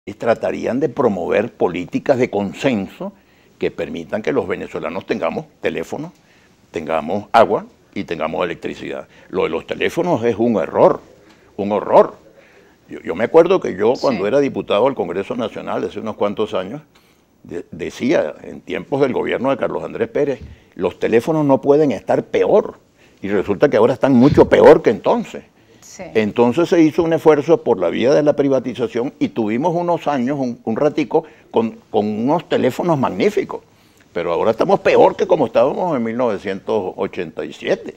y tratarían de promover políticas de consenso que permitan que los venezolanos tengamos teléfono, tengamos agua y tengamos electricidad. Lo de los teléfonos es un error, un horror. Yo me acuerdo que yo cuando era diputado al Congreso Nacional hace unos cuantos años, decía en tiempos del gobierno de Carlos Andrés Pérez, los teléfonos no pueden estar peor. Y resulta que ahora están mucho peor que entonces. Sí. Entonces se hizo un esfuerzo por la vía de la privatización y tuvimos unos años, un ratico, con unos teléfonos magníficos. Pero ahora estamos peor que como estábamos en 1987.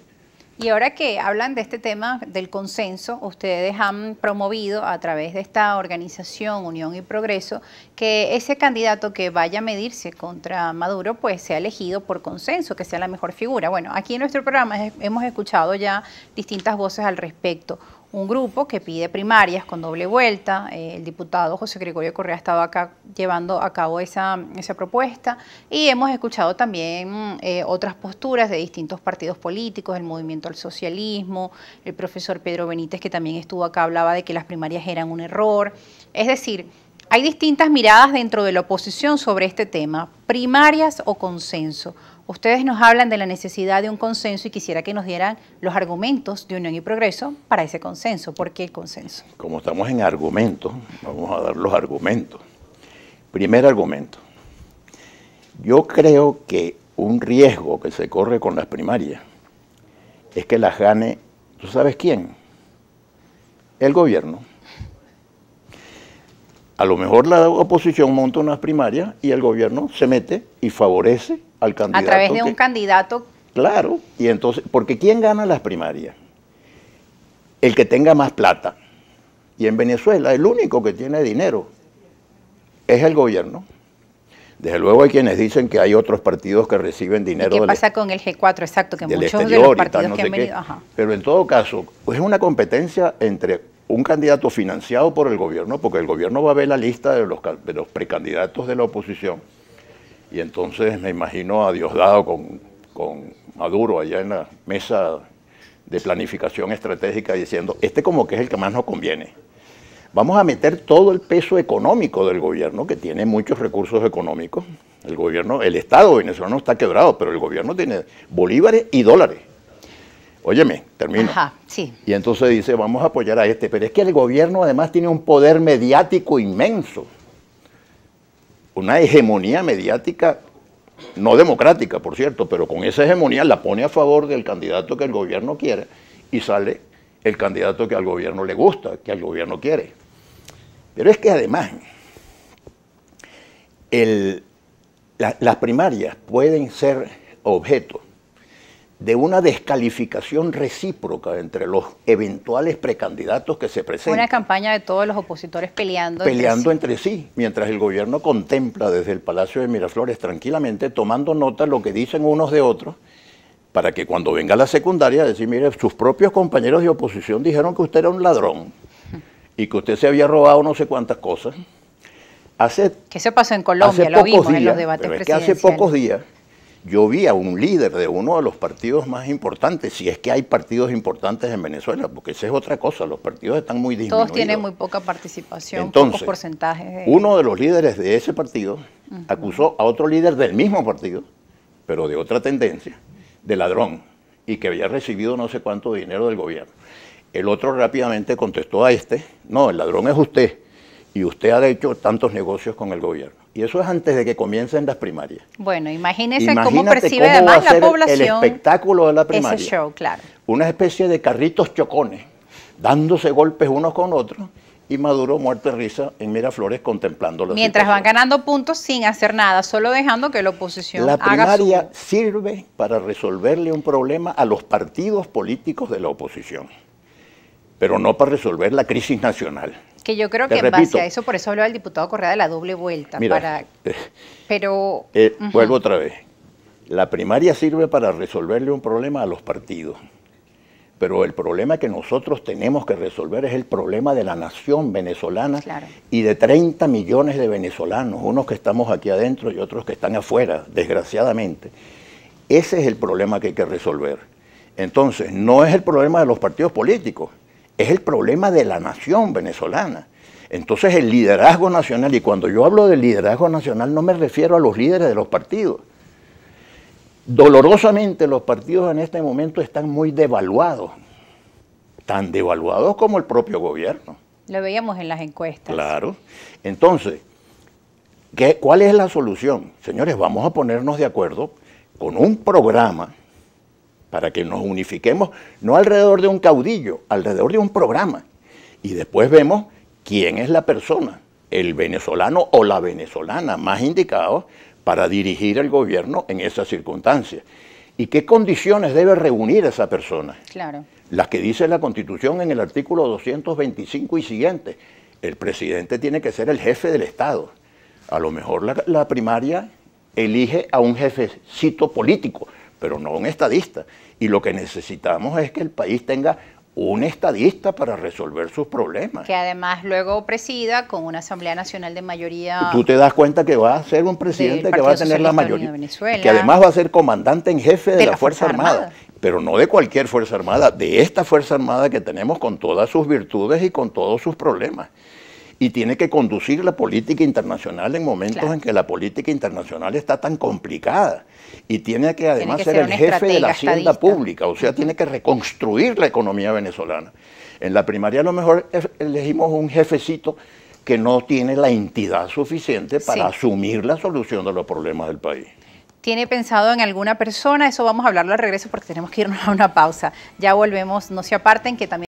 Y ahora que hablan de este tema del consenso, ustedes han promovido a través de esta organización Unión y Progreso que ese candidato que vaya a medirse contra Maduro pues sea elegido por consenso, que sea la mejor figura. Bueno, aquí en nuestro programa hemos escuchado ya distintas voces al respecto. Un grupo que pide primarias con doble vuelta, el diputado José Gregorio Correa estaba acá llevando a cabo esa propuesta, y hemos escuchado también otras posturas de distintos partidos políticos, el Movimiento al Socialismo, el profesor Pedro Benítez, que también estuvo acá, hablaba de que las primarias eran un error. Es decir, hay distintas miradas dentro de la oposición sobre este tema, primarias o consenso. Ustedes nos hablan de la necesidad de un consenso y quisiera que nos dieran los argumentos de Unión y Progreso para ese consenso. ¿Por qué el consenso? Como estamos en argumentos, vamos a dar los argumentos. Primer argumento. Yo creo que un riesgo que se corre con las primarias es que las gane, ¿tú sabes quién? El gobierno. A lo mejor la oposición monta unas primarias y el gobierno se mete y favorece al candidato. A través de un candidato. Claro, y entonces, porque ¿quién gana las primarias? El que tenga más plata. Y en Venezuela el único que tiene dinero es el gobierno. Desde luego hay quienes dicen que hay otros partidos que reciben dinero. ¿Y qué pasa con el G4? Exacto, que muchos de los partidos que han venido. Pero en todo caso, pues es una competencia entre un candidato financiado por el gobierno, porque el gobierno va a ver la lista de los precandidatos de la oposición. Y entonces me imagino a Diosdado con Maduro allá en la mesa de planificación estratégica diciendo, este como que es el que más nos conviene. Vamos a meter todo el peso económico del gobierno, que tiene muchos recursos económicos. El gobierno, el Estado venezolano está quebrado, pero el gobierno tiene bolívares y dólares. Óyeme, termino. Ajá, sí. Y entonces dice, vamos a apoyar a este. Pero es que el gobierno además tiene un poder mediático inmenso. Una hegemonía mediática, no democrática, por cierto, pero con esa hegemonía la pone a favor del candidato que el gobierno quiere y sale el candidato que al gobierno le gusta, que al gobierno quiere. Pero es que además, las primarias pueden ser objeto de una descalificación recíproca entre los eventuales precandidatos que se presentan. Una campaña de todos los opositores peleando entre sí, mientras el gobierno contempla desde el Palacio de Miraflores tranquilamente, tomando nota de lo que dicen unos de otros, para que cuando venga la secundaria, decir, mire, sus propios compañeros de oposición dijeron que usted era un ladrón y que usted se había robado no sé cuántas cosas. Que se pasó en Colombia, lo vimos en los debates presidenciales. Hace pocos días yo vi a un líder de uno de los partidos más importantes, si es que hay partidos importantes en Venezuela, porque esa es otra cosa, los partidos están muy disminuidos. Todos tienen muy poca participación, entonces, pocos porcentajes. Uno de los líderes de ese partido acusó a otro líder del mismo partido, pero de otra tendencia, de ladrón, y que había recibido no sé cuánto dinero del gobierno. El otro rápidamente contestó a este, no, el ladrón es usted, y usted ha hecho tantos negocios con el gobierno. Y eso es antes de que comiencen las primarias. Bueno, imagínese cómo percibe además la población el espectáculo de la primaria. Ese show, claro. Una especie de carritos chocones, dándose golpes unos con otros, y Maduro muerto de risa en Miraflores contemplando la Mientras situación. Van ganando puntos sin hacer nada, solo dejando que la oposición haga primaria sirve para resolverle un problema a los partidos políticos de la oposición, pero no para resolver la crisis nacional. Que yo creo que en base a eso, por eso hablaba el diputado Correa de la doble vuelta. Mira, pero vuelvo otra vez. La primaria sirve para resolverle un problema a los partidos. Pero el problema que nosotros tenemos que resolver es el problema de la nación venezolana, claro, y de 30 millones de venezolanos, unos que estamos aquí adentro y otros que están afuera, desgraciadamente. Ese es el problema que hay que resolver. Entonces, no es el problema de los partidos políticos, es el problema de la nación venezolana. Entonces el liderazgo nacional, y cuando yo hablo de liderazgo nacional no me refiero a los líderes de los partidos. Dolorosamente los partidos en este momento están muy devaluados, tan devaluados como el propio gobierno. Lo veíamos en las encuestas. Claro. Entonces, ¿cuál es la solución? Señores, vamos a ponernos de acuerdo con un programa para que nos unifiquemos, no alrededor de un caudillo, alrededor de un programa. Y después vemos quién es la persona, el venezolano o la venezolana más indicado para dirigir el gobierno en esas circunstancias. ¿Y qué condiciones debe reunir esa persona? Claro. Las que dice la Constitución en el artículo 225 y siguiente. El presidente tiene que ser el jefe del Estado. A lo mejor la primaria elige a un jefecito político, pero no un estadista. Y lo que necesitamos es que el país tenga un estadista para resolver sus problemas. Que además luego presida con una Asamblea Nacional de mayoría. Tú te das cuenta que va a ser un presidente que va a tener la mayoría, que además va a ser comandante en jefe de la Fuerza Armada, pero no de cualquier Fuerza Armada, de esta Fuerza Armada que tenemos con todas sus virtudes y con todos sus problemas. Y tiene que conducir la política internacional en momentos en que la política internacional está tan complicada. Y tiene que además ser el jefe de la hacienda pública, o sea, tiene que reconstruir la economía venezolana. En la primaria a lo mejor elegimos un jefecito que no tiene la entidad suficiente para asumir la solución de los problemas del país. ¿Tiene pensado en alguna persona? Eso vamos a hablarlo al regreso porque tenemos que irnos a una pausa. Ya volvemos, no se aparten, que también...